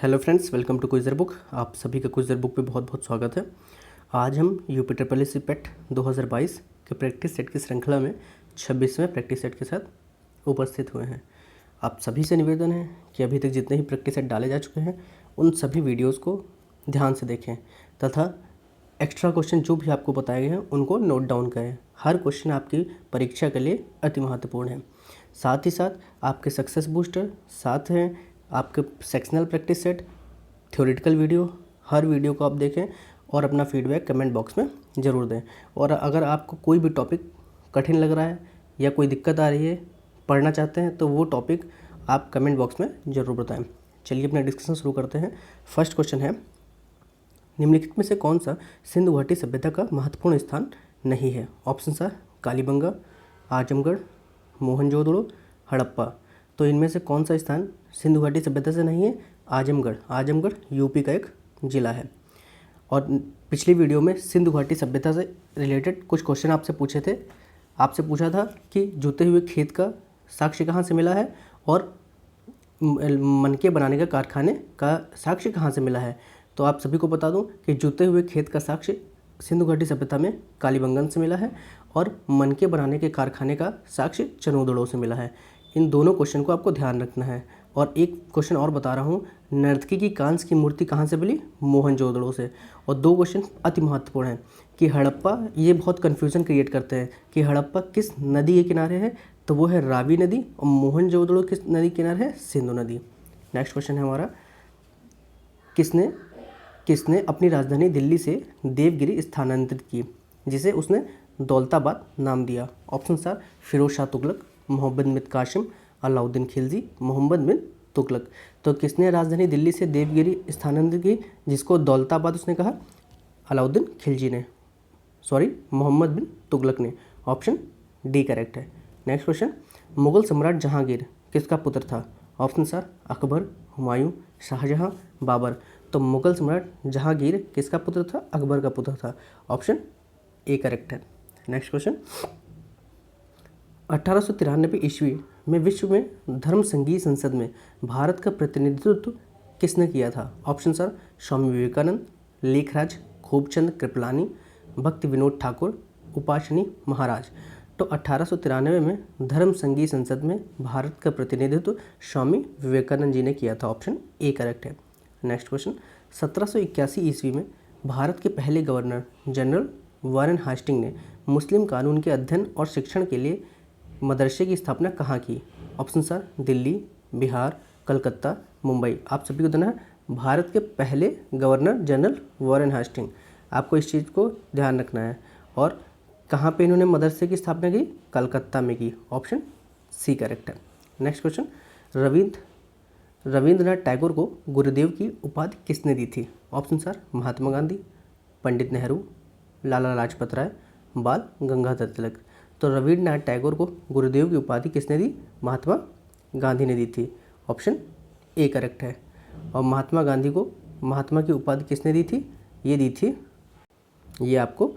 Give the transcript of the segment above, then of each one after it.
Hello friends, welcome to quizzer book. आप सभी का क्विज़र बुक पे बहुत बहुत स्वागत है। आज हम यूपी ट्रिपल एस सी पेट 2022 के प्रैक्टिस सेट की श्रृंखला में 26वें प्रैक्टिस सेट के साथ उपस्थित हुए हैं। आप सभी से निवेदन है कि अभी तक जितने ही प्रैक्टिस सेट डाले जा चुके हैं उन सभी वीडियोज़ को ध्यान से देखें तथा एक्स्ट्रा क्वेश्चन जो भी आपको बताए गए हैं उनको नोट डाउन करें। हर क्वेश्चन आपकी परीक्षा के लिए अति महत्वपूर्ण है। साथ ही साथ आपके सक्सेस बूस्टर साथ हैं, आपके sectional practice set, theoretical video, हर वीडियो को आप देखें और अपना फीडबैक कमेंट बॉक्स में ज़रूर दें। और अगर आपको कोई भी टॉपिक कठिन लग रहा है या कोई दिक्कत आ रही है, पढ़ना चाहते हैं, तो वो टॉपिक आप कमेंट बॉक्स में ज़रूर बताएं। चलिए अपना डिस्कशन शुरू करते हैं। फर्स्ट क्वेश्चन है, निम्नलिखित में से कौन सा सिंधु घाटी सभ्यता का महत्वपूर्ण स्थान नहीं है? Option are Kalibanga, Azamgarh, Mohenjodaro, Harappa. तो इनमें से कौन सा स्थान सिंधु घाटी सभ्यता से नहीं है? आजमगढ़। आजमगढ़ यूपी का एक ज़िला है। और पिछली वीडियो में सिंधु घाटी सभ्यता से रिलेटेड कुछ क्वेश्चन आपसे पूछे थे। आपसे पूछा था कि जुते हुए खेत का साक्ष्य कहाँ से मिला है और मनके बनाने का कारखाने का साक्ष्य कहाँ से मिला है। तो आप सभी को बता दूं कि जुते हुए खेत का साक्ष्य सिंधु घाटी सभ्यता में कालीबंगन से मिला है और मनके बनाने के कारखाने का साक्ष्य चनोदड़ो से मिला है। इन दोनों क्वेश्चन को आपको ध्यान रखना है। और एक क्वेश्चन और बता रहा हूँ, नर्तकी की कांस्य की मूर्ति कहाँ से मिली? मोहनजोदड़ो से। और दो क्वेश्चन अति महत्वपूर्ण हैं कि हड़प्पा, ये बहुत कन्फ्यूजन क्रिएट करते हैं कि हड़प्पा किस नदी के किनारे है, तो वो है रावी नदी। और मोहनजोदड़ो किस नदी के किनारे है? सिंधु नदी। नेक्स्ट क्वेश्चन है हमारा, किसने अपनी राजधानी दिल्ली से देवगिरी स्थानांतरित की, जिसे उसने दौलताबाद नाम दिया? ऑप्शन आर फिरोज शाह तुगलक, मोहम्मद बिन कासिम, अलाउद्दीन खिलजी, मोहम्मद बिन तुगलक। तो किसने राजधानी दिल्ली से देवगिरी स्थानांतरित की, जिसको दौलताबाद उसने कहा? अलाउद्दीन खिलजी ने, मोहम्मद बिन तुगलक ने। ऑप्शन डी करेक्ट है। नेक्स्ट क्वेश्चन, मुगल सम्राट जहांगीर किसका पुत्र था? Option are Akbar, Humayun, Shahjahan, Babur. तो मुगल सम्राट जहांगीर किसका पुत्र था? अकबर का पुत्र था। ऑप्शन ए करेक्ट है। नेक्स्ट क्वेश्चन, 1893 ईस्वी में विश्व में धर्म संघीय संसद में भारत का प्रतिनिधित्व किसने किया था? ऑप्शन आर स्वामी विवेकानंद, लेखराज खूबचंद कृपलानी, भक्ति विनोद ठाकुर, उपासनी महाराज। तो 1893 में धर्म संघीय संसद में भारत का प्रतिनिधित्व स्वामी विवेकानंद जी ने किया था। ऑप्शन ए करेक्ट है। नेक्स्ट क्वेश्चन, 1781 ईस्वी में भारत के पहले गवर्नर जनरल वारेन हास्टिंग ने मुस्लिम कानून के अध्ययन और शिक्षण के लिए मदरसे की स्थापना कहाँ की? Option are Delhi, Bihar, Calcutta, Mumbai. आप सभी को देना है भारत के पहले गवर्नर जनरल वारेन हास्टिंग। आपको इस चीज़ को ध्यान रखना है। और कहाँ पे इन्होंने मदरसे की स्थापना की? कलकत्ता में की। ऑप्शन सी करेक्ट है। नेक्स्ट क्वेश्चन, रविंद्रनाथ टैगोर को गुरुदेव की उपाधि किसने दी थी? ऑप्शन आर महात्मा गांधी, पंडित नेहरू, लाला लाजपत राय, बाल गंगाधर तिलक। तो रविंद्रनाथ टैगोर को गुरुदेव की उपाधि किसने दी? महात्मा गांधी ने दी थी। ऑप्शन ए करेक्ट है। और महात्मा गांधी को महात्मा की उपाधि किसने दी थी? ये दी थी, ये आपको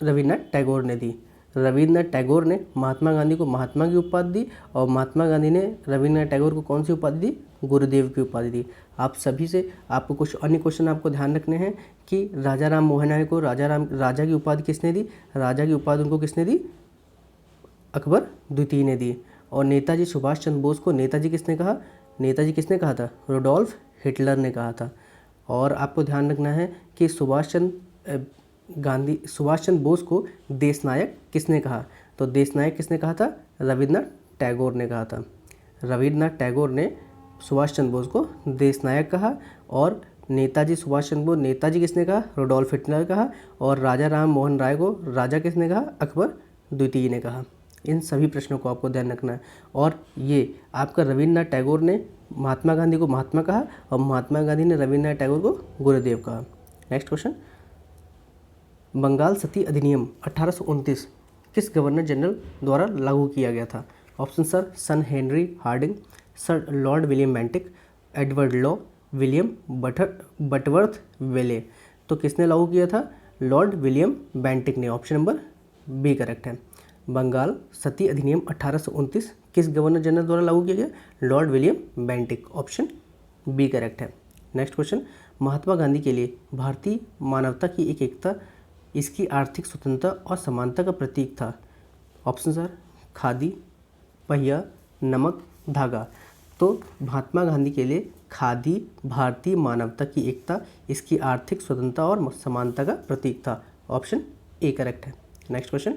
रविंद्रनाथ टैगोर ने दी। रविंद्रनाथ टैगोर ने महात्मा गांधी को महात्मा की उपाधि दी और महात्मा गांधी ने रविंद्रनाथ टैगोर को कौन सी उपाधि दी? गुरुदेव की उपाधि दी। आप सभी से आपको कुछ अन्य क्वेश्चन आपको ध्यान रखने हैं कि राजा राम मोहन राय को राजा की उपाधि किसने दी? राजा की उपाधि उनको किसने दी? अकबर द्वितीय ने दी। और नेताजी सुभाष चंद्र बोस को नेताजी किसने कहा? नेताजी किसने कहा था? रुडोल्फ हिटलर ने कहा था। और आपको ध्यान रखना है कि सुभाष चंद्र बोस को देशनायक किसने कहा? तो देशनायक किसने कहा था? रविंद्रनाथ टैगोर ने कहा था। रविंद्रनाथ टैगोर ने सुभाष चंद्र बोस को देशनायक कहा। और नेताजी सुभाष चंद्र बोस, नेताजी किसने कहा? रुडोल्फ हिटलर कहा। और राजा राम मोहन राय को राजा किसने कहा? अकबर द्वितीय ने कहा। इन सभी प्रश्नों को आपको ध्यान रखना है। और ये आपका रविंद्रनाथ टैगोर ने महात्मा गांधी को महात्मा कहा और महात्मा गांधी ने रविंद्रनाथ टैगोर को गुरुदेव कहा। नेक्स्ट क्वेश्चन, बंगाल सती अधिनियम 1829 किस गवर्नर जनरल द्वारा लागू किया गया था? ऑप्शन सर सन Henry Hardinge, sir Lord William Bentinck, Edward Law, William Butterworth Bayley. तो किसने लागू किया था? लॉर्ड विलियम बेंटिक ने। ऑप्शन नंबर बी करेक्ट है। बंगाल सती अधिनियम 1829 किस गवर्नर जनरल द्वारा लागू किया गया? Lord William Bentinck. Option B correct है। नेक्स्ट क्वेश्चन, महात्मा गांधी के लिए भारतीय मानवता की एक एकता, इसकी आर्थिक स्वतंत्रता और समानता का प्रतीक था। ऑप्शन सर, खादी, पहिया, नमक, धागा। तो महात्मा गांधी के लिए खादी भारतीय मानवता की एकता, इसकी आर्थिक स्वतंत्रता और समानता का प्रतीक था। ऑप्शन ए करेक्ट है। नेक्स्ट क्वेश्चन,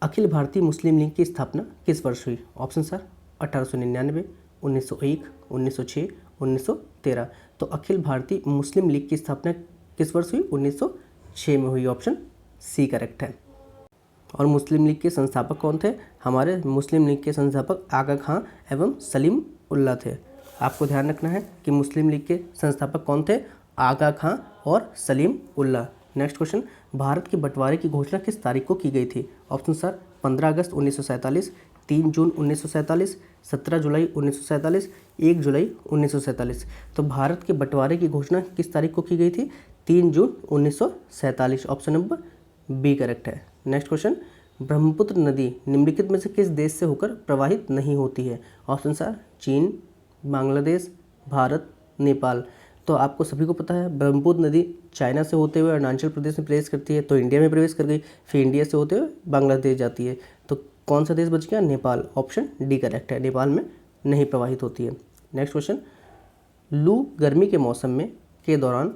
अखिल भारतीय मुस्लिम लीग की स्थापना किस वर्ष हुई? Option sir, 1899, 1901, 1906, 1913। तो अखिल भारतीय मुस्लिम लीग की स्थापना किस वर्ष हुई? 1906 में हुई। ऑप्शन सी करेक्ट है। और मुस्लिम लीग के संस्थापक कौन थे? हमारे मुस्लिम लीग के संस्थापक आगा खां एवं सलीम उल्लाह थे। आपको ध्यान रखना है कि मुस्लिम लीग के संस्थापक कौन थे? आगा खां और सलीम उल्लाह। नेक्स्ट क्वेश्चन, भारत के बंटवारे की घोषणा किस तारीख को की गई थी? ऑप्शन सर, 15 अगस्त 1947, 3 जून 1947, 17 जुलाई 1947, 1 जुलाई 1947। तो भारत के बंटवारे की घोषणा किस तारीख को की गई थी? 3 जून 1947। ऑप्शन नंबर बी करेक्ट है। नेक्स्ट क्वेश्चन, ब्रह्मपुत्र नदी निम्नलिखित में से किस देश से होकर प्रवाहित नहीं होती है? ऑप्शन सर, चीन, बांग्लादेश, भारत, नेपाल। तो आपको सभी को पता है ब्रह्मपुत्र नदी चाइना से होते हुए अरुणाचल प्रदेश में प्रवेश करती है, तो इंडिया में प्रवेश कर गई, फिर इंडिया से होते हुए बांग्लादेश जाती है। तो कौन सा देश बच गया? नेपाल। ऑप्शन डी करेक्ट है, नेपाल में नहीं प्रवाहित होती है। नेक्स्ट क्वेश्चन, लू गर्मी के मौसम में के दौरान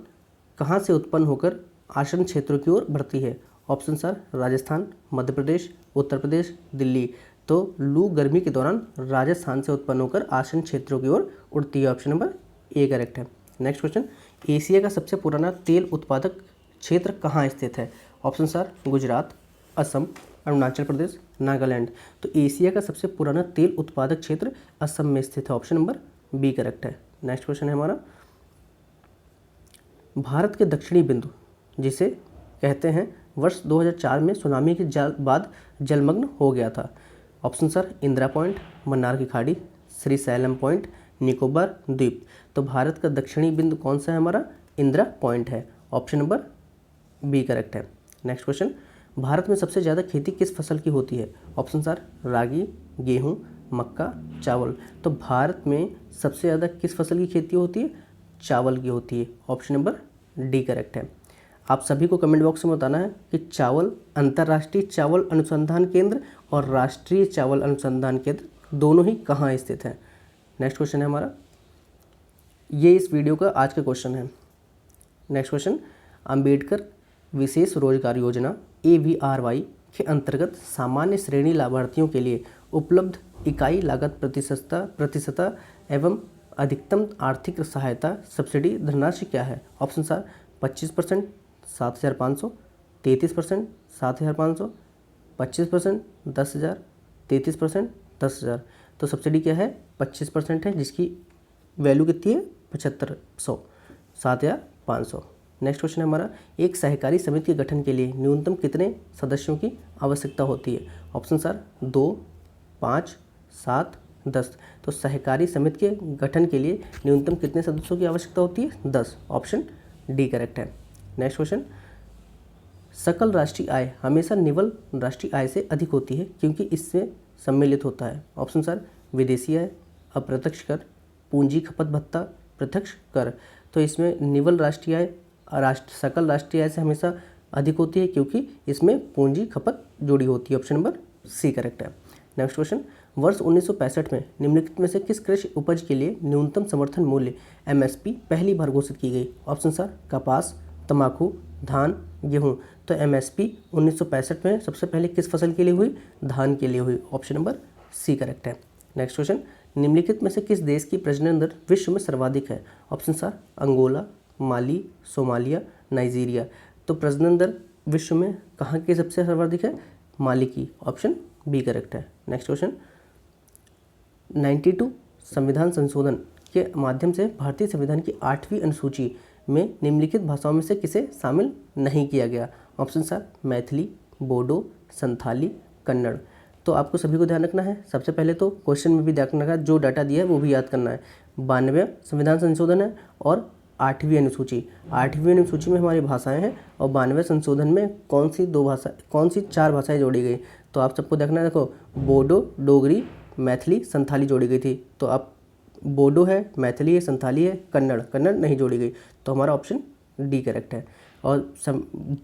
कहाँ से उत्पन्न होकर आसन क्षेत्रों की ओर बढ़ती है? Option sir, Rajasthan, Madhya Pradesh, Uttar Pradesh, Delhi. तो लू गर्मी के दौरान राजस्थान से उत्पन्न होकर आसन क्षेत्रों की ओर उड़ती है। ऑप्शन नंबर ए करेक्ट है। नेक्स्ट क्वेश्चन, एशिया का सबसे पुराना तेल उत्पादक क्षेत्र कहाँ स्थित है? Option sir, Gujarat, Assam, Arunachal Pradesh, Nagaland. तो एशिया का सबसे पुराना तेल उत्पादक क्षेत्र असम में स्थित है। ऑप्शन नंबर बी करेक्ट है। नेक्स्ट क्वेश्चन है हमारा, भारत के दक्षिणी बिंदु जिसे कहते हैं वर्ष 2004 में सुनामी के बाद जलमग्न हो गया था। Option sir, Indira point, Mannar की खाड़ी, श्रीशैलम पॉइंट, निकोबार द्वीप। तो भारत का दक्षिणी बिंदु कौन सा है? हमारा इंदिरा पॉइंट है। ऑप्शन नंबर बी करेक्ट है। नेक्स्ट क्वेश्चन, भारत में सबसे ज़्यादा खेती किस फसल की होती है? ऑप्शन सर, रागी, गेहूँ, मक्का, चावल। तो भारत में सबसे ज़्यादा किस फसल की खेती होती है? चावल की होती है। ऑप्शन नंबर डी करेक्ट है। आप सभी को कमेंट बॉक्स में बताना है कि चावल, अंतर्राष्ट्रीय चावल अनुसंधान केंद्र और राष्ट्रीय चावल अनुसंधान केंद्र दोनों ही कहाँ स्थित हैं। नेक्स्ट क्वेश्चन है हमारा, ये इस वीडियो का आज का क्वेश्चन है। नेक्स्ट क्वेश्चन, अंबेडकर विशेष रोजगार योजना AVRY के अंतर्गत सामान्य श्रेणी लाभार्थियों के लिए उपलब्ध इकाई लागत प्रतिशतता एवं अधिकतम आर्थिक सहायता सब्सिडी धनराशि क्या है? Option sir, 25%, 7,500, 33%, 7,500, 25%, 10,000, 33%, 10,000। तो सब्सिडी क्या है? 25% है, जिसकी वैल्यू कितनी है? 7500, 7,500। नेक्स्ट क्वेश्चन है हमारा, एक सहकारी समिति के गठन के लिए न्यूनतम कितने सदस्यों की आवश्यकता होती है? Option sir, 2, 5, 7, 10। तो सहकारी समिति के गठन के लिए न्यूनतम कितने सदस्यों की आवश्यकता होती है? 10। ऑप्शन डी करेक्ट है। नेक्स्ट क्वेश्चन, सकल राष्ट्रीय आय हमेशा निवल राष्ट्रीय आय से अधिक होती है क्योंकि इससे सम्मिलित होता है। ऑप्शन सर, विदेशी आय, अप्रत्यक्ष कर, पूंजी खपत भत्ता, प्रत्यक्ष कर। तो इसमें निवल राष्ट्रीय आय सकल राष्ट्रीय आय से हमेशा अधिक होती है क्योंकि इसमें पूंजी खपत जुड़ी होती है। ऑप्शन नंबर सी करेक्ट है। नेक्स्ट क्वेश्चन, वर्ष 1965 में निम्नलिखित में से किस कृषि उपज के लिए न्यूनतम समर्थन मूल्य MSP पहली बार घोषित की गई? ऑप्शन सर, कपास, तंबाकू, धान, गेहूँ। तो MSP 1965 में सबसे पहले किस फसल के लिए हुई? धान के लिए हुई। ऑप्शन नंबर सी करेक्ट है। नेक्स्ट क्वेश्चन, निम्नलिखित में से किस देश की प्रजनन दर विश्व में सर्वाधिक है? ऑप्शन सर, अंगोला, माली, सोमालिया, नाइजीरिया। तो प्रजनन दर विश्व में कहाँ की सबसे सर्वाधिक है? माली की। ऑप्शन बी करेक्ट है। नेक्स्ट क्वेश्चन, 92 संविधान संशोधन के माध्यम से भारतीय संविधान की 8वीं अनुसूची में निम्नलिखित भाषाओं में से किसे शामिल नहीं किया गया? Option sir, Maithili, Bodo, Santhali, Kannada. तो आपको सभी को ध्यान रखना है, सबसे पहले तो क्वेश्चन में भी ध्यान रखना है, जो डाटा दिया है वो भी याद करना है। 92 संविधान संशोधन है और 8वीं अनुसूची। 8वीं अनुसूची में हमारी भाषाएं हैं और 92 संशोधन में कौन सी 4 भाषाएं जोड़ी गई? तो आप सबको देखना है, देखो बोडो, डोगरी, मैथिली, संथाली जोड़ी गई थी। तो आप बोडो है, मैथिली है, संथाली है, कन्नड़ नहीं जोड़ी गई, तो हमारा ऑप्शन डी करेक्ट है। और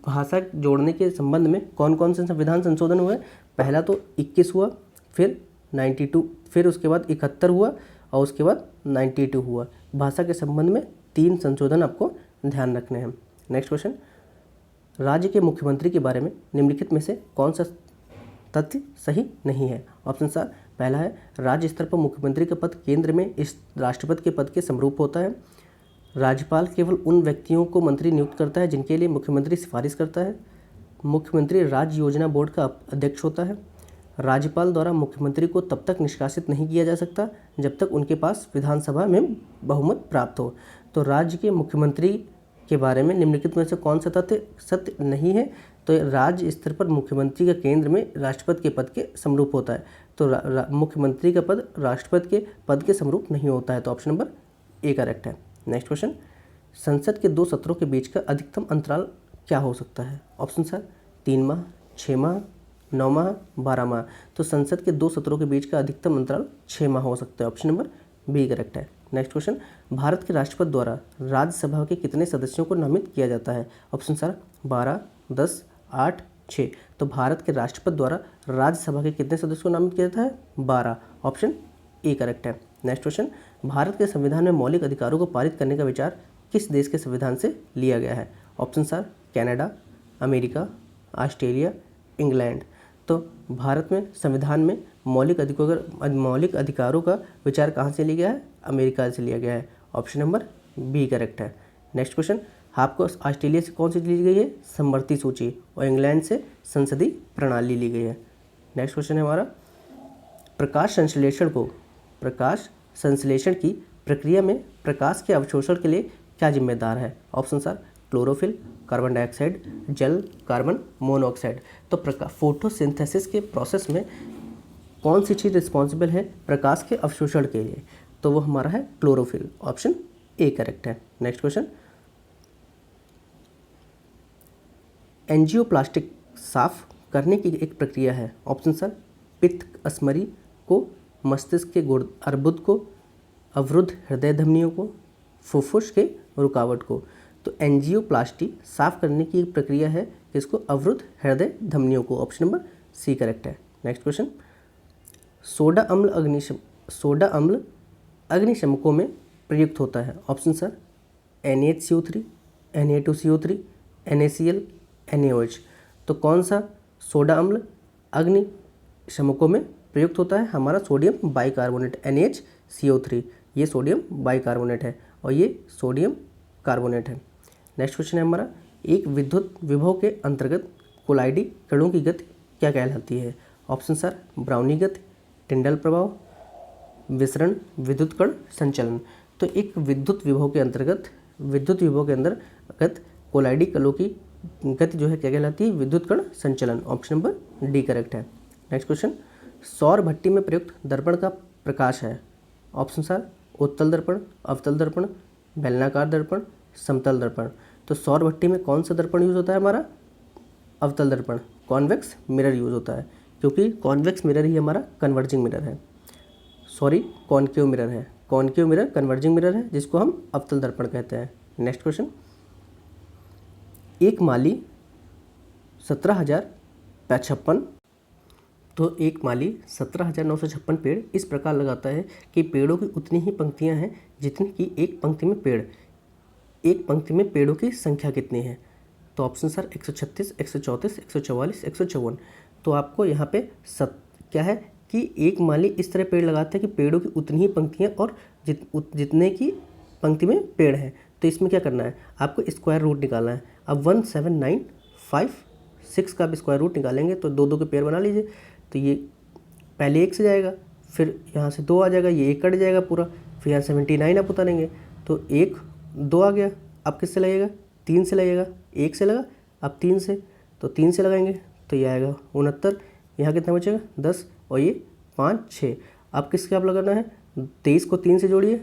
भाषा जोड़ने के संबंध में कौन कौन से संविधान संशोधन हुए? पहला तो 21 हुआ, फिर 92, फिर उसके बाद 71 हुआ और उसके बाद 92 हुआ। भाषा के संबंध में 3 संशोधन आपको ध्यान रखने हैं। नेक्स्ट क्वेश्चन, राज्य के मुख्यमंत्री के बारे में निम्नलिखित में से कौन सा तथ्य सही नहीं है? ऑप्शन सर, पहला है राज्य स्तर पर मुख्यमंत्री का पद केंद्र में इस राष्ट्रपति के पद के समरूप होता है। राज्यपाल केवल उन व्यक्तियों को मंत्री नियुक्त करता है जिनके लिए मुख्यमंत्री सिफारिश करता है। मुख्यमंत्री राज्य योजना बोर्ड का अध्यक्ष होता है। राज्यपाल द्वारा मुख्यमंत्री को तब तक निष्कासित नहीं किया जा सकता जब तक उनके पास विधानसभा में बहुमत प्राप्त हो। तो राज्य के मुख्यमंत्री के बारे में निम्नलिखित में से कौन सा तथ्य सत्य नहीं है? तो राज्य स्तर पर मुख्यमंत्री का केंद्र में राष्ट्रपति के पद के समरूप होता है। तो मुख्यमंत्री का पद राष्ट्रपति के पद के समरूप नहीं होता है, तो ऑप्शन नंबर ए करेक्ट है। नेक्स्ट क्वेश्चन, संसद के 2 सत्रों के बीच का अधिकतम अंतराल क्या हो सकता है? ऑप्शन सर, 3 माह, 6 माह, 9 माह, 12 माह। तो संसद के 2 सत्रों के बीच का अधिकतम अंतराल 6 माह हो सकता है, ऑप्शन नंबर बी करेक्ट है। नेक्स्ट क्वेश्चन, भारत के राष्ट्रपति द्वारा राज्यसभा के कितने सदस्यों को नामित किया जाता है? Option sir, 12, 10, 8, 6। तो भारत के राष्ट्रपति द्वारा राज्यसभा के कितने सदस्यों को नामित किया जाता है? 12, ऑप्शन ए करेक्ट है। नेक्स्ट क्वेश्चन, भारत के संविधान में मौलिक अधिकारों को पारित करने का विचार किस देश के संविधान से लिया गया है? Option sir, Canada, America, Australia, England. तो भारत में संविधान में मौलिक अधिकारों का विचार कहाँ से लिया गया है? अमेरिका से लिया गया है, ऑप्शन नंबर बी करेक्ट है। नेक्स्ट क्वेश्चन, आपको ऑस्ट्रेलिया से कौन सी ली गई है? समवर्ती सूची। और इंग्लैंड से संसदीय प्रणाली ली गई है। नेक्स्ट क्वेश्चन है हमारा, प्रकाश संश्लेषण की प्रक्रिया में प्रकाश के अवशोषण के लिए क्या जिम्मेदार है? Option sir, chlorophyll, carbon dioxide, जल, कार्बन मोनोऑक्साइड। तो फोटोसिंथेसिस के प्रोसेस में कौन सी चीज़ रिस्पॉन्सिबल है प्रकाश के अवशोषण के लिए? तो वो हमारा है क्लोरोफिल, ऑप्शन ए करेक्ट है। नेक्स्ट क्वेश्चन, एंजियोप्लास्टिक साफ करने की एक प्रक्रिया है। ऑप्शन सर, पित्त अस्मरी को, मस्तिष्क के अर्बुद को, अवरुद्ध हृदय धमनियों को, फुफ्फुस के रुकावट को। तो एंजियोप्लास्टी साफ करने की एक प्रक्रिया है किसको? अवरुद्ध हृदय धमनियों को, ऑप्शन नंबर सी करेक्ट है। नेक्स्ट क्वेश्चन, सोडा अम्ल अग्निशमकों में प्रयुक्त होता है। Option sir, NaCO3, Na2CO3, NaCl, NaOH। तो कौन सा सोडा अम्ल अग्निशमकों में प्रयुक्त होता है? हमारा सोडियम बाइकार्बोनेट, NaCO3। ये सोडियम बाइकार्बोनेट है और ये सोडियम कार्बोनेट है। नेक्स्ट क्वेश्चन है हमारा, एक विद्युत विभव के अंतर्गत कोलाइडी कणों की गति क्या कहलाती है? ऑप्शन सर, ब्राउनी गति, टिंडल प्रभाव, विसरण, विद्युत कण संचलन। तो एक विद्युत विभव के अंतर्गत कोलाइडी कणों की गति जो है क्या कहलाती है? विद्युत कण संचलन, ऑप्शन नंबर डी करेक्ट है। नेक्स्ट क्वेश्चन, सौर भट्टी में प्रयुक्त दर्पण का प्रकाश है। ऑप्शन सर, उत्तल दर्पण, अवतल दर्पण, बेलनाकार दर्पण, समतल दर्पण। तो सौर भट्टी में कौन सा दर्पण यूज़ होता है? हमारा अवतल दर्पण, कॉन्वेक्स मिरर यूज़ होता है, क्योंकि कॉन्वेक्स मिरर ही हमारा कन्वर्जिंग मिरर है। कॉनकेव मिरर है, कॉनकेव मिरर कन्वर्जिंग मिरर है, जिसको हम अवतल दर्पण कहते हैं। नेक्स्ट क्वेश्चन, एक माली 17,056 तो एक माली 17,956 पेड़ इस प्रकार लगाता है कि पेड़ों की उतनी ही पंक्तियां हैं जितनी कि एक पंक्ति में पेड़ों की संख्या कितनी है? तो ऑप्शन सर, 136, 134, 144, 154। तो आपको यहाँ पे क्या है कि एक माली इस तरह पेड़ लगाता है कि पेड़ों की उतनी ही पंक्तियाँ और जितने की पंक्ति में पेड़ हैं। तो इसमें क्या करना है? आपको स्क्वायर रूट निकालना है। अब 17956 का आप स्क्वायर रूट निकालेंगे तो 2 2 के पेड़ बना लीजिए। तो ये पहले 1 से जाएगा, फिर यहाँ से 2 आ जाएगा, ये 1 कट जाएगा पूरा, फिर यहाँ 79 आप उतारेंगे तो 1 2 आ गया। अब किससे लगेगा? 3 से लगेगा। 1 से लगा, अब 3 से, तो 3 से लगाएंगे तो ये आएगा 69। यहाँ कितना बचेगा? 10 और ये 5 6। अब किसके आप लगाना है? 23 को 3 से जोड़िए,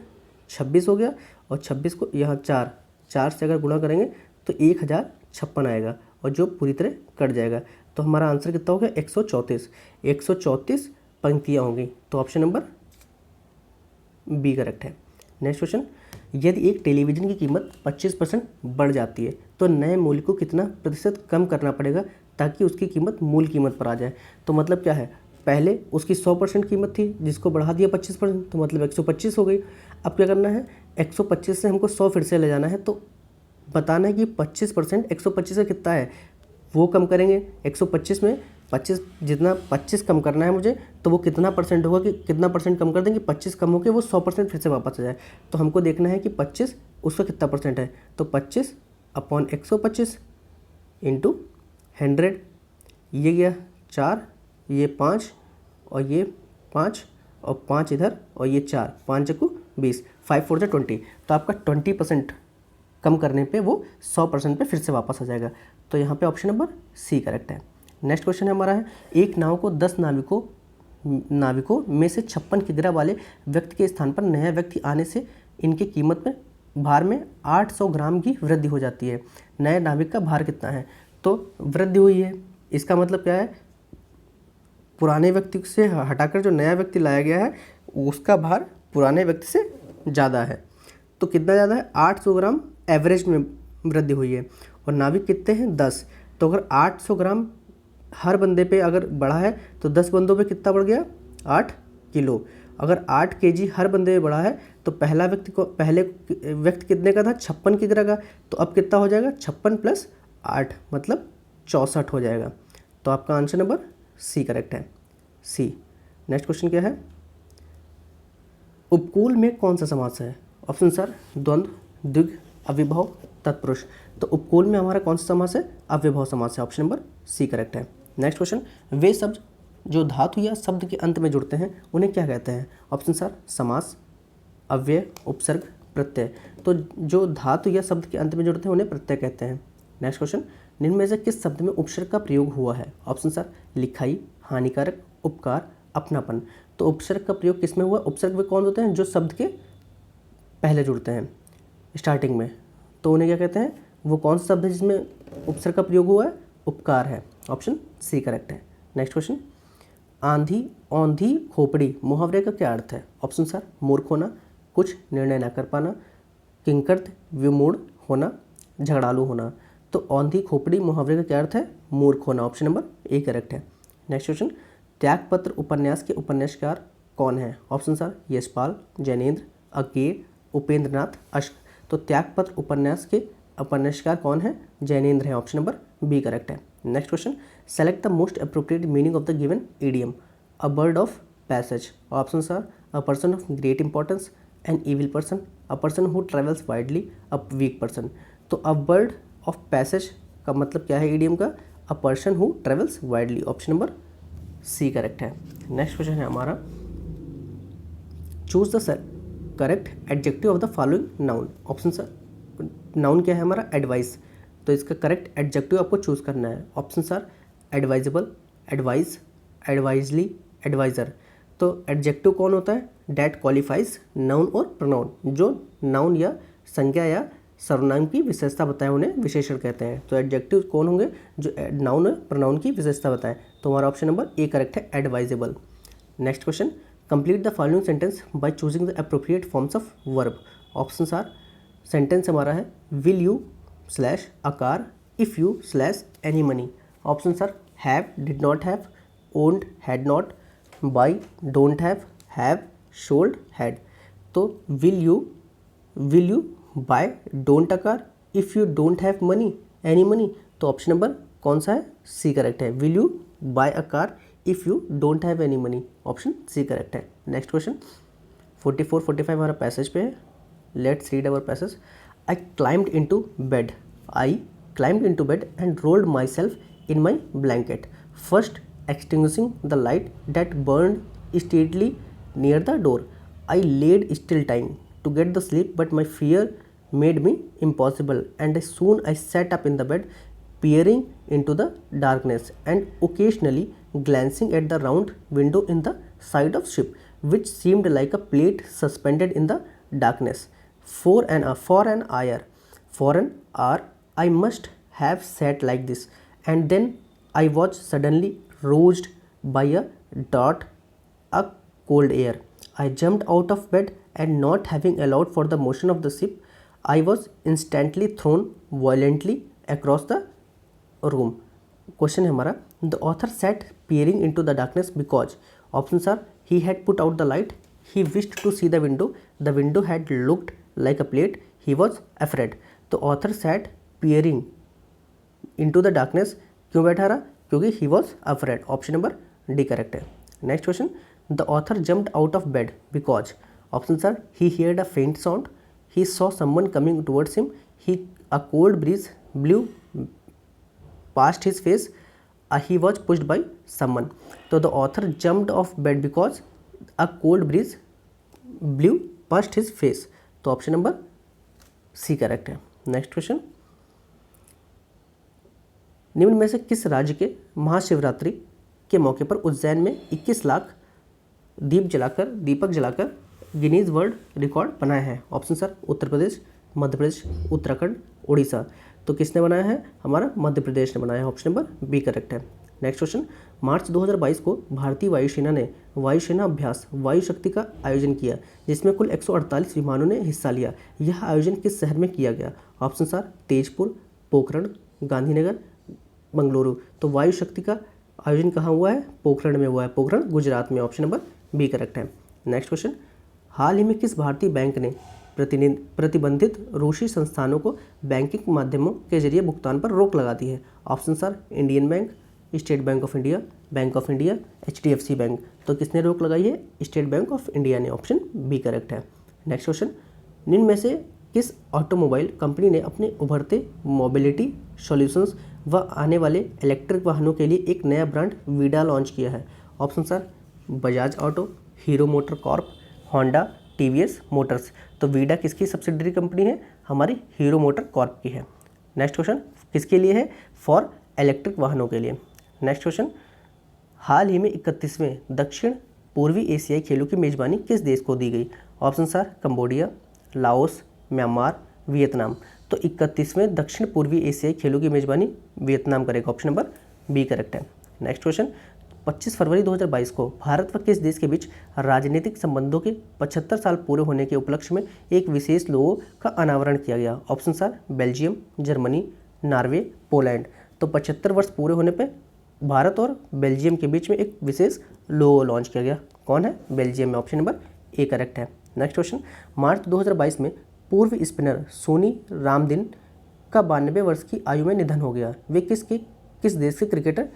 26 हो गया, और 26 को यहाँ 4 से अगर गुणा करेंगे तो 1056 आएगा और जो पूरी तरह कट जाएगा। तो हमारा आंसर कितना हो गया? 134 पंक्तियाँ होंगी। तो ऑप्शन नंबर बी करेक्ट है। नेक्स्ट क्वेश्चन, यदि एक टेलीविज़न की कीमत 25% बढ़ जाती है तो नए मूल्य को कितना प्रतिशत कम करना पड़ेगा ताकि उसकी कीमत मूल कीमत पर आ जाए। तो मतलब क्या है, पहले उसकी 100% कीमत थी जिसको बढ़ा दिया 25%, तो मतलब 125 हो गई। अब क्या करना है, 125 से हमको 100 फिर से ले जाना है, तो बताना है कि 25% 125 से कितना है, वो कम करेंगे। 125 में 25 जितना 25 कम करना है मुझे, तो वो कितना परसेंट होगा कि कितना परसेंट कम कर देंगे, 25 कम होकर वो 100% फिर से वापस आ जाए। तो हमको देखना है कि 25 उसका कितना परसेंट है, तो 25 अपॉन 125 इंटू 100, ये गया 4, ये 5 और ये 5 और 5 इधर और ये 4, 5 चक्कू 20, 5 4 20। तो आपका 20% कम करने पे वो 100% पे फिर से वापस आ जाएगा। तो यहाँ पे ऑप्शन नंबर सी करेक्ट है। नेक्स्ट क्वेश्चन हमारा है, एक नाव को 10 नाविकों में से 56 किग्रा वाले व्यक्ति के स्थान पर नया व्यक्ति आने से इनकी कीमत में भार में 800 ग्राम की वृद्धि हो जाती है। नए नाविक का भार कितना है, तो वृद्धि हुई है, इसका मतलब क्या है, पुराने व्यक्ति से हटाकर जो नया व्यक्ति लाया गया है उसका भार पुराने व्यक्ति से ज़्यादा है। तो कितना ज़्यादा है, 800 ग्राम एवरेज में वृद्धि हुई है। और नाविक कितने हैं, 10। तो अगर 800 ग्राम हर बंदे पे अगर बढ़ा है तो 10 बंदों पे कितना बढ़ गया, 8 किलो। अगर 8 केजी हर बंदे पे बढ़ा है तो पहले व्यक्ति कितने का था, 56 किग्रा का, तो अब कितना हो जाएगा, 56 + 8 मतलब 64 हो जाएगा। तो आपका आंसर नंबर सी करेक्ट है, सी। नेक्स्ट क्वेश्चन क्या है, उपकूल में कौन सा समास है। ऑप्शन सर, द्वंद्व, द्विग, अविभाव, तत्पुरुष। तो उपकूल में हमारा कौन सा समास है, अव्यभाव समास है। ऑप्शन नंबर सी करेक्ट है। नेक्स्ट क्वेश्चन, वे शब्द जो धातु या शब्द के अंत में जुड़ते हैं उन्हें क्या कहते हैं। ऑप्शन सर, समास, अव्यय, उपसर्ग, प्रत्यय। तो जो धातु या शब्द के अंत में जुड़ते हैं उन्हें प्रत्यय कहते हैं। नेक्स्ट क्वेश्चन, निम्न में से किस शब्द में उपसर्ग का प्रयोग हुआ है। ऑप्शन सर, लिखाई, हानिकारक, उपकार, अपनापन। तो उपसर्ग का प्रयोग किस में हुआ, उपसर्ग वे कौन होते हैं जो शब्द के पहले जुड़ते हैं स्टार्टिंग में, तो उन्हें क्या कहते हैं, वो कौन सा शब्द है जिसमें उपसर्ग का प्रयोग हुआ है, उपकार है। ऑप्शन सी करेक्ट है। नेक्स्ट क्वेश्चन, आंधी, औंधी, खोपड़ी मुहावरे का क्या अर्थ है। ऑप्शन सर, मूर्ख होना, कुछ निर्णय न कर पाना, किंकर्त, विमूढ़ होना, झगड़ालू होना। तो औंधी खोपड़ी मुहावरे का क्या अर्थ है, मूर्ख होना। ऑप्शन नंबर ए करेक्ट है। नेक्स्ट क्वेश्चन, त्यागपत्र उपन्यास के उपन्यासकार कौन है। ऑप्शन सर, यशपाल, जैनेन्द्र, अकेर, उपेंद्रनाथ, अश्क। तो त्यागपत्र उपन्यास के उपन्यासकार कौन है, जैनेन्द्र है। ऑप्शन नंबर बी करेक्ट है। Next question, select the most appropriate meaning of the given idiom. A bird of passage. Option sir, a person of great importance, an evil person, a person who travels widely, a weak person. तो a bird of passage का मतलब क्या है idiom का, a person who travels widely. Option number C correct है। Next question है हमारा, choose the correct adjective of the following noun. Option sir, noun क्या है हमारा, एडवाइस। तो इसका करेक्ट एडजेक्टिव आपको चूज करना है। Option sir, advisable, advise, advisely, adviser. तो एडजेक्टिव कौन होता है, डैट क्वालिफाइज नाउन और प्रोनाउन। जो नाउन या संज्ञा या सर्वनाम की विशेषता बताएं उन्हें विशेषण कहते हैं। तो एडजेक्टिव कौन होंगे, जो नाउन और प्रोनाउन की विशेषता बताएं। तो हमारा ऑप्शन नंबर ए करेक्ट है, advisable. Next question, complete the following sentence by choosing the appropriate forms of verb. Option are, sentence हमारा है, will you slash a car, if you slash any money. Option sir, have, did not have, owned, had not, buy, don't have, should, had. तो will you buy, don't a car, if you don't have money, any money. तो option number कौन सा है, सी correct है। Will you buy a car if you don't have any money. Option C correct है। Next question, 44-45 हमारा passage पे है। Let's read our passage. I climbed into bed and rolled myself in my blanket, first extinguishing the light that burned steadily near the door. I laid still time to get the sleep, but my fear made me impossible, and soon I sat up in the bed, peering into the darkness and occasionally glancing at the round window in the side of ship, which seemed like a plate suspended in the darkness. For an hour I must have sat like this, and then I was suddenly roused by a cold air. I jumped out of bed and not having allowed for the motion of the ship, I was instantly thrown violently across the room. Question है हमारा, the author sat peering into the darkness because options are he had put out the light, he wished to see the window had looked like a plate, he was afraid. तो author sat peering into the darkness क्यों बैठा रहा, क्योंकि he was afraid. Option number D correct है. Next question, the author jumped out of bed because options are he heard a faint sound, he saw someone coming towards him, a cold breeze blew past his face, he was pushed by someone. तो the author jumped off bed because a cold breeze blew past his face. तो option number C correct है. Next question, निम्न में से किस राज्य के महाशिवरात्रि के मौके पर उज्जैन में 21 लाख दीपक जलाकर गिनीज वर्ल्ड रिकॉर्ड बनाया है. Option sir Uttar Pradesh, Madhya Pradesh, Uttarakhand, Orissa. तो किसने बनाया है, हमारा मध्य प्रदेश ने बनाया है. ऑप्शन नंबर बी करेक्ट है. नेक्स्ट क्वेश्चन, मार्च 2022 को भारतीय वायुसेना ने वायुसेना अभ्यास वायु शक्ति का आयोजन किया जिसमें कुल 148 विमानों ने हिस्सा लिया. यह आयोजन किस शहर में किया गया. Option sir Tezpur, Pokhran, Gandhinagar, Mangaluru. तो वायु शक्ति का आयोजन कहाँ हुआ है, पोखरण में हुआ है. पोखरण गुजरात में. ऑप्शन नंबर बी करेक्ट है. नेक्स्ट क्वेश्चन, हाल ही में किस भारतीय बैंक ने प्रतिबंधित रूसी संस्थानों को बैंकिंग माध्यमों के जरिए भुगतान पर रोक लगा दी है. Option sir Indian bank, state bank of India, bank of India, HDFC bank. तो किसने रोक लगाई है, स्टेट बैंक ऑफ इंडिया ने. ऑप्शन बी करेक्ट है. नेक्स्ट क्वेश्चन, निम्न में से किस ऑटोमोबाइल कंपनी ने अपने उभरते मोबिलिटी सॉल्यूशंस व आने वाले इलेक्ट्रिक वाहनों के लिए एक नया ब्रांड वीडा लॉन्च किया है. Option sir Bajaj auto, hero motor Corp, Honda, TVS Motors. तो वीडा किसकी सब्सिडरी कंपनी है, हमारी हीरो मोटर कॉर्प की है. नेक्स्ट क्वेश्चन किसके लिए है, फॉर इलेक्ट्रिक वाहनों के लिए. नेक्स्ट क्वेश्चन, हाल ही में 31वें दक्षिण पूर्वी एशियाई खेलों की मेजबानी किस देश को दी गई. Option sir Cambodia, Laos, Myanmar, Vietnam. तो 31वें दक्षिण पूर्वी एशियाई खेलों की मेजबानी वियतनाम करेगा. ऑप्शन नंबर बी करेक्ट है. नेक्स्ट क्वेश्चन, 25 फरवरी 2022 को भारत व किस देश के बीच राजनीतिक संबंधों के 75 साल पूरे होने के उपलक्ष्य में एक विशेष लोगो का अनावरण किया गया. Option sir Belgium, Germany, Norway, Poland. तो 75 वर्ष पूरे होने पे भारत और बेल्जियम के बीच में एक विशेष लोगो लॉन्च किया गया. कौन है, बेल्जियम में. ऑप्शन नंबर ए करेक्ट है. नेक्स्ट क्वेश्चन, मार्च 2022 में पूर्व स्पिनर सोनी रामदिन का 92 वर्ष की आयु में निधन हो गया. वे किस देश के क्रिकेटर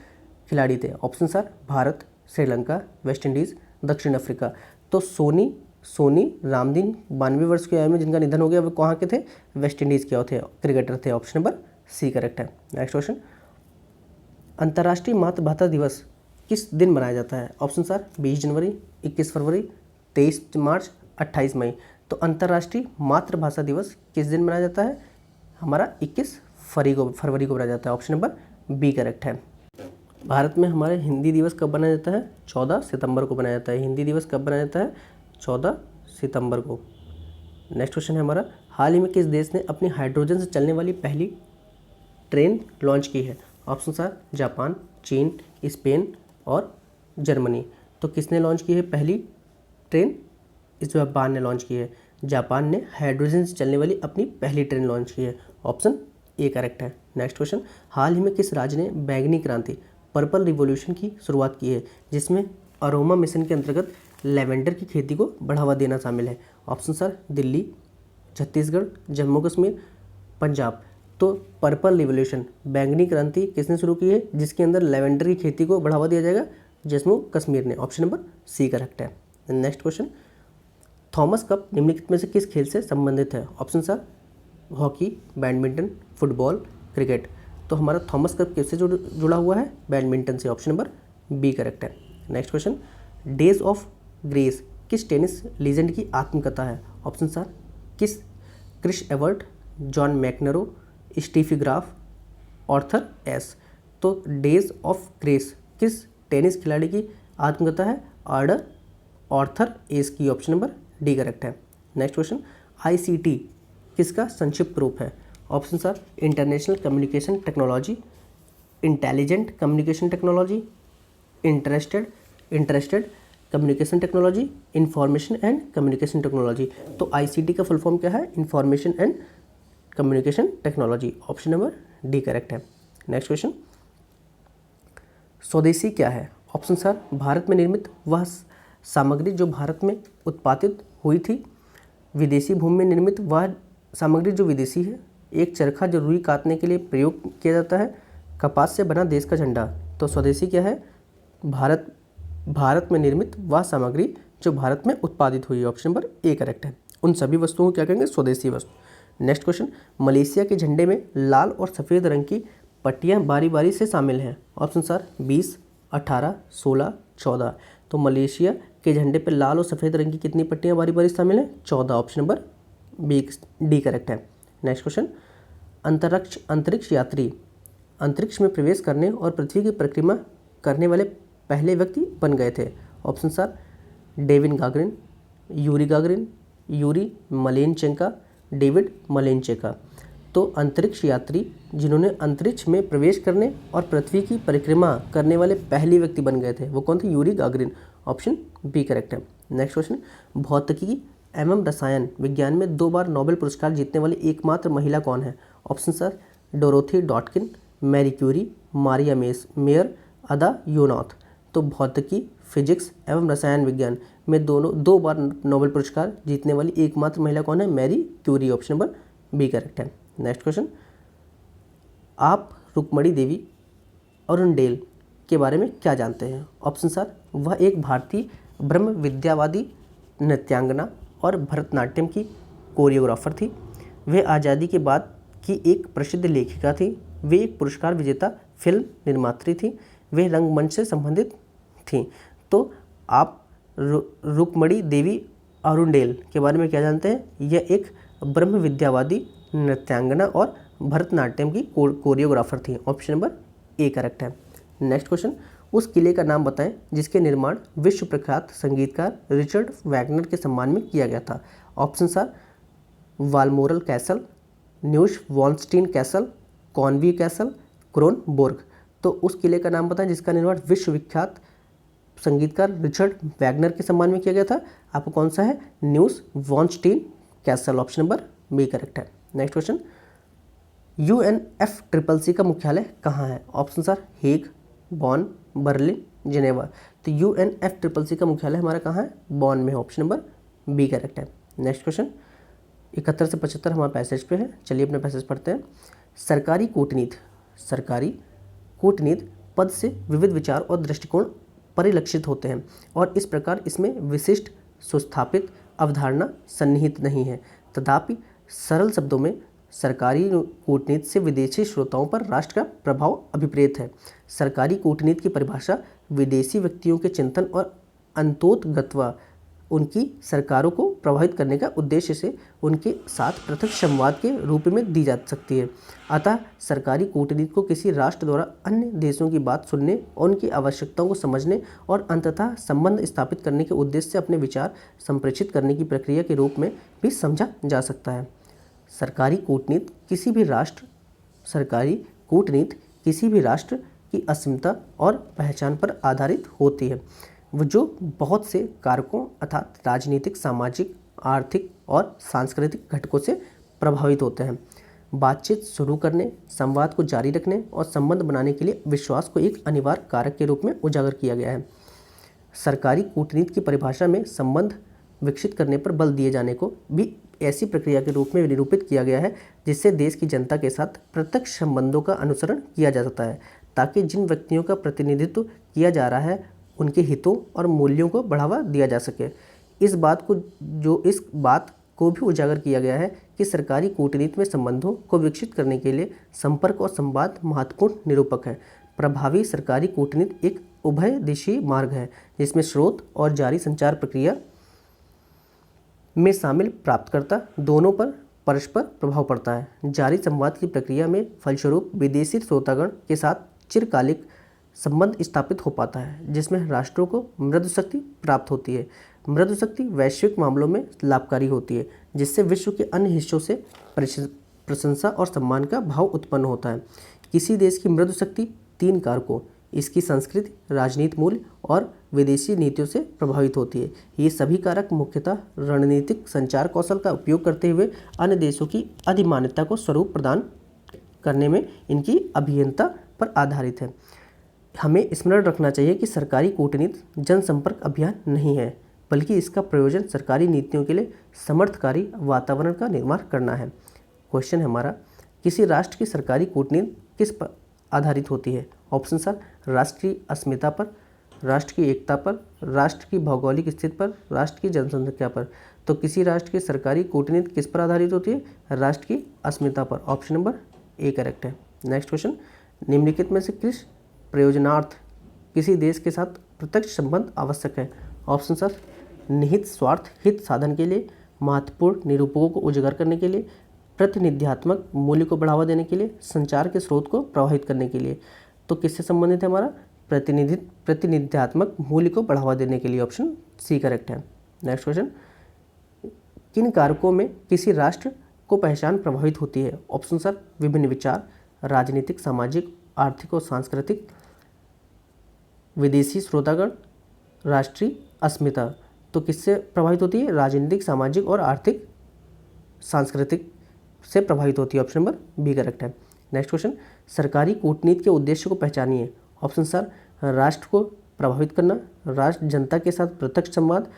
खिलाड़ी थे. Option sir Bharat, Sri Lanka, West Indies, दक्षिण अफ्रीका. तो सोनी रामदिन 92 वर्ष की आयु में जिनका निधन हो गया वे कहाँ के थे, वेस्ट इंडीज़ के थे, क्रिकेटर थे. ऑप्शन नंबर सी करेक्ट है. नेक्स्ट क्वेश्चन, अंतर्राष्ट्रीय मातृभाषा दिवस किस दिन मनाया जाता है. ऑप्शन सर 20 जनवरी, 21 फरवरी, 23 मार्च, 28 मई. तो अंतर्राष्ट्रीय मातृभाषा दिवस किस दिन मनाया जाता है, हमारा 21 फरवरी को मनाया जाता है. ऑप्शन नंबर बी करेक्ट है. भारत में हमारे हिंदी दिवस कब बनाया जाता है, 14 सितंबर को बनाया जाता है. हिंदी दिवस कब बनाया जाता है, 14 सितंबर को. नेक्स्ट क्वेश्चन है हमारा, हाल ही में किस देश ने अपनी हाइड्रोजन से चलने वाली पहली ट्रेन लॉन्च की है. ऑप्शन सर जापान, चीन, स्पेन और जर्मनी. तो किसने लॉन्च की है पहली ट्रेन, इस जापान ने लॉन्च की है. जापान ने हाइड्रोजन से चलने वाली अपनी पहली ट्रेन लॉन्च की है. ऑप्शन ए करेक्ट है. नेक्स्ट क्वेश्चन, हाल ही में किस राज्य ने बैंगनी क्रांति पर्पल रिवॉल्यूशन की शुरुआत की है जिसमें अरोमा मिशन के अंतर्गत लेवेंडर की खेती को बढ़ावा देना शामिल है. Option sir Delhi, Chhattisgarh, Jammu Kashmir, Punjab. तो पर्पल रिवॉल्यूशन बैंगनी क्रांति किसने शुरू की है, जिसके अंदर लेवेंडर की खेती को बढ़ावा दिया जाएगा, जम्मू कश्मीर ने. ऑप्शन नंबर सी करेक्ट है. नेक्स्ट क्वेश्चन, थॉमस कप निम्नलिखित में से किस खेल से संबंधित है. Option sir hockey, badminton, football, cricket. तो हमारा थॉमस कप किससे जुड़ा हुआ है, बैडमिंटन से. ऑप्शन नंबर बी करेक्ट है. Next question, days of grace किस टेनिस लीजेंड की आत्मकथा है. Option sir Chris Evert, John McEnroe, Steffi Graf, Arthur Ashe. तो डेज ऑफ ग्रेस किस टेनिस खिलाड़ी की आत्मकथा है, ऑर्थर एस की. ऑप्शन नंबर डी करेक्ट है. नेक्स्ट क्वेश्चन, ICT किसका संक्षिप्त रूप है. Option sir international communication technology, intelligent communication technology, interested communication technology, information and communication technology. तो आईसीटी का फुल फॉर्म क्या है? Information and communication technology. Option number D correct है। नेक्स्ट क्वेश्चन, स्वदेशी क्या है? ऑप्शन सर, भारत में निर्मित वह सामग्री जो भारत में उत्पादित हुई थी। विदेशी भूमि में निर्मित वह सामग्री जो विदेशी है। एक चरखा जो रुई काटने के लिए प्रयोग किया जाता है। कपास से बना देश का झंडा। तो स्वदेशी क्या है? भारत में निर्मित वह सामग्री जो भारत में उत्पादित हुई है। ऑप्शन नंबर ए करेक्ट है। उन सभी वस्तुओं को क्या कहेंगे? स्वदेशी वस्तु। नेक्स्ट क्वेश्चन, मलेशिया के झंडे में लाल और सफ़ेद रंग की पट्टियाँ बारी बारी से शामिल हैं। Option sir 20, 18, 16, 14। तो मलेशिया के झंडे पर लाल और सफ़ेद रंग की कितनी पट्टियाँ बारी बारी शामिल हैं? 14। ऑप्शन नंबर डी करेक्ट है। नेक्स्ट क्वेश्चन, अंतरिक्ष यात्री अंतरिक्ष में प्रवेश करने और पृथ्वी की परिक्रमा करने वाले पहले व्यक्ति बन गए थे। Option sir David Gagarin, Yuri Gagarin, Yuri Malenchenko, David Malenchenko. तो अंतरिक्ष यात्री जिन्होंने अंतरिक्ष में प्रवेश करने और पृथ्वी की परिक्रमा करने वाले पहले व्यक्ति बन गए थे वो कौन थे? Yuri Gagarin. Option B correct है। नेक्स्ट क्वेश्चन, भौतिकी एवं रसायन विज्ञान में 2 बार नोबेल पुरस्कार जीतने वाली एकमात्र महिला कौन है? Option sir Dorothy Dotkin, Marie Curie, Maria Mayer, Ada Yonath. तो भौतिकी, फिजिक्स एवं रसायन विज्ञान में 2 बार नोबेल पुरस्कार जीतने वाली एकमात्र महिला कौन है? Marie Curie. Option number B correct है। नेक्स्ट क्वेश्चन, आप रुक्मणी देवी अरुणडेल के बारे में क्या जानते हैं? ऑप्शन सर वह एक भारतीय ब्रह्म विद्यावादी नृत्यांगना और भरतनाट्यम की कोरियोग्राफर थी। वे आज़ादी के बाद की एक प्रसिद्ध लेखिका थी। वे एक पुरस्कार विजेता फिल्म निर्मात्री थी। वे रंगमंच से संबंधित थीं। तो आप रुक्मणी देवी अरुणडेल के बारे में क्या जानते हैं? यह एक ब्रह्म विद्यावादी नृत्यांगना और भरतनाट्यम की कोरियोग्राफर थी। ऑप्शन नंबर ए करेक्ट है। नेक्स्ट क्वेश्चन, उस किले का नाम बताएं जिसके निर्माण विश्व प्रख्यात संगीतकार रिचर्ड वैगनर के सम्मान में किया गया था। Option sir Balmoral castle, Neuschwanstein castle, Conwy castle, Kronborg. तो उस किले का नाम बताएं जिसका निर्माण विश्व विख्यात संगीतकार रिचर्ड वैगनर के सम्मान में किया गया था। आपको कौन सा है? न्यूस वॉन्स्टीन कैसल। ऑप्शन नंबर बी करेक्ट है। नेक्स्ट क्वेश्चन, UNFCCC का मुख्यालय कहाँ है? Option sir Hague, Bonn, Berlin, Geneva. तो UNFCCC का मुख्यालय हमारा कहाँ है? बॉन में है। ऑप्शन नंबर बी करेक्ट है। नेक्स्ट क्वेश्चन, 71 से 75 हमारे पैसेज पे है। चलिए अपने पैसेज पढ़ते हैं। सरकारी कूटनीति पद से विविध विचार और दृष्टिकोण परिलक्षित होते हैं और इस प्रकार इसमें विशिष्ट सुस्थापित अवधारणा सन्निहित नहीं है। तथापि सरल शब्दों में सरकारी कूटनीति से विदेशी श्रोताओं पर राष्ट्र का प्रभाव अभिप्रेत है। सरकारी कूटनीति की परिभाषा विदेशी व्यक्तियों के चिंतन और अंतोतगत्वा उनकी सरकारों को प्रभावित करने का उद्देश्य से उनके साथ पृथक संवाद के रूप में दी जा सकती है। अतः सरकारी कूटनीति को किसी राष्ट्र द्वारा अन्य देशों की बात सुनने और उनकी आवश्यकताओं को समझने और अंततः संबंध स्थापित करने के उद्देश्य से अपने विचार संप्रेषित करने की प्रक्रिया के रूप में भी समझा जा सकता है। सरकारी कूटनीति किसी भी राष्ट्र की अस्मिता और पहचान पर आधारित होती है, वो जो बहुत से कारकों अर्थात राजनीतिक, सामाजिक, आर्थिक और सांस्कृतिक घटकों से प्रभावित होते हैं। बातचीत शुरू करने, संवाद को जारी रखने और संबंध बनाने के लिए विश्वास को एक अनिवार्य कारक के रूप में उजागर किया गया है। सरकारी कूटनीति की परिभाषा में संबंध विकसित करने पर बल दिए जाने को भी ऐसी प्रक्रिया के रूप में निरूपित किया गया है जिससे देश की जनता के साथ प्रत्यक्ष संबंधों का अनुसरण किया जा सकता है, ताकि जिन व्यक्तियों का प्रतिनिधित्व किया जा रहा है उनके हितों और मूल्यों को बढ़ावा दिया जा सके। इस बात को भी उजागर किया गया है कि सरकारी कूटनीति में संबंधों को विकसित करने के लिए संपर्क और संवाद महत्वपूर्ण निरूपक है। प्रभावी सरकारी कूटनीति एक उभयदिशीय मार्ग है जिसमें स्रोत और जारी संचार प्रक्रिया में शामिल प्राप्तकर्ता दोनों पर परस्पर प्रभाव पड़ता है। जारी संवाद की प्रक्रिया में फलस्वरूप विदेशी श्रोतागण के साथ चिरकालिक संबंध स्थापित हो पाता है, जिसमें राष्ट्रों को मृदु शक्ति प्राप्त होती है। मृदु शक्ति वैश्विक मामलों में लाभकारी होती है, जिससे विश्व के अन्य हिस्सों से प्रशंसा और सम्मान का भाव उत्पन्न होता है। किसी देश की मृदु शक्ति 3 कारकों इसकी संस्कृति, राजनीति मूल्य और विदेशी नीतियों से प्रभावित होती है। ये सभी कारक मुख्यतः रणनीतिक संचार कौशल का उपयोग करते हुए अन्य देशों की अधिमान्यता को स्वरूप प्रदान करने में इनकी अभियंता पर आधारित है। हमें स्मरण रखना चाहिए कि सरकारी कूटनीति जनसंपर्क अभियान नहीं है, बल्कि इसका प्रयोजन सरकारी नीतियों के लिए समर्थकारी वातावरण का निर्माण करना है। क्वेश्चन है हमारा, किसी राष्ट्र की सरकारी कूटनीति किस पर आधारित होती है? ऑप्शन सर, राष्ट्र की अस्मिता पर, राष्ट्र की एकता पर, राष्ट्र की भौगोलिक स्थिति पर, राष्ट्र की जनसंख्या पर। तो किसी राष्ट्र की सरकारी कूटनीति किस पर आधारित होती है? राष्ट्र की अस्मिता पर। ऑप्शन नंबर ए करेक्ट है। नेक्स्ट क्वेश्चन, निम्नलिखित में से किस प्रयोजनार्थ किसी देश के साथ प्रत्यक्ष संबंध आवश्यक है? ऑप्शन सर, निहित स्वार्थ हित साधन के लिए, महत्वपूर्ण निरूपकों को उजागर करने के लिए, प्रतिनिध्यात्मक मूल्य को बढ़ावा देने के लिए, संचार के स्रोत को प्रभावित करने के लिए। तो किससे संबंधित है हमारा? प्रतिनिध्यात्मक मूल्य को बढ़ावा देने के लिए। ऑप्शन सी करेक्ट है। नेक्स्ट क्वेश्चन, किन कारकों में किसी राष्ट्र को पहचान प्रभावित होती है? ऑप्शन सर, विभिन्न विचार, राजनीतिक, सामाजिक, आर्थिक और सांस्कृतिक, विदेशी श्रोतागण, राष्ट्रीय अस्मिता। तो किससे प्रभावित होती है? राजनीतिक, सामाजिक और आर्थिक सांस्कृतिक से प्रभावित होती है। ऑप्शन नंबर बी करेक्ट है। नेक्स्ट क्वेश्चन, सरकारी कूटनीति के उद्देश्य को पहचानिए। ऑप्शन सर, राष्ट्र को प्रभावित करना, राष्ट्र जनता के साथ प्रत्यक्ष संवाद,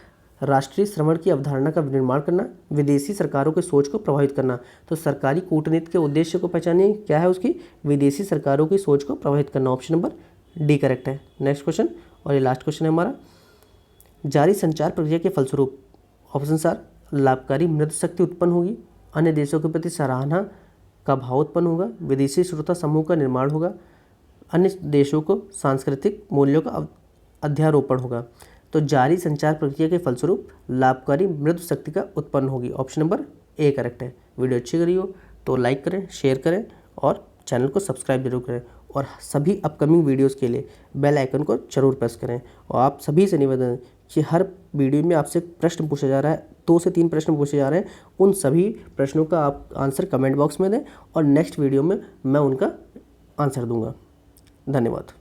राष्ट्रीय श्रवण की अवधारणा का निर्माण करना, विदेशी सरकारों की सोच को प्रभावित करना। तो सरकारी कूटनीति के उद्देश्य को पहचानिए, क्या है उसकी? विदेशी सरकारों की सोच को प्रभावित करना। ऑप्शन नंबर डी करेक्ट है। नेक्स्ट क्वेश्चन, और ये लास्ट क्वेश्चन है हमारा, जारी संचार प्रक्रिया के फलस्वरूप ऑप्शन सर, लाभकारी मृदु शक्ति उत्पन्न होगी, अन्य देशों के प्रति सराहना का भाव उत्पन्न होगा, विदेशी श्रोता समूह का निर्माण होगा, अन्य देशों को सांस्कृतिक मूल्यों का अध्यारोपण होगा। तो जारी संचार प्रक्रिया के फलस्वरूप लाभकारी मृदु शक्ति का उत्पन्न होगी। ऑप्शन नंबर ए करेक्ट है। वीडियो अच्छी लगी हो तो लाइक करें, शेयर करें और चैनल को सब्सक्राइब जरूर करें, और सभी अपकमिंग वीडियोस के लिए बेल आइकन को जरूर प्रेस करें। और आप सभी से निवेदन है कि हर वीडियो में आपसे प्रश्न पूछा जा रहा है, 2 से 3 प्रश्न पूछे जा रहे हैं, उन सभी प्रश्नों का आप आंसर कमेंट बॉक्स में दें और नेक्स्ट वीडियो में मैं उनका आंसर दूंगा। धन्यवाद।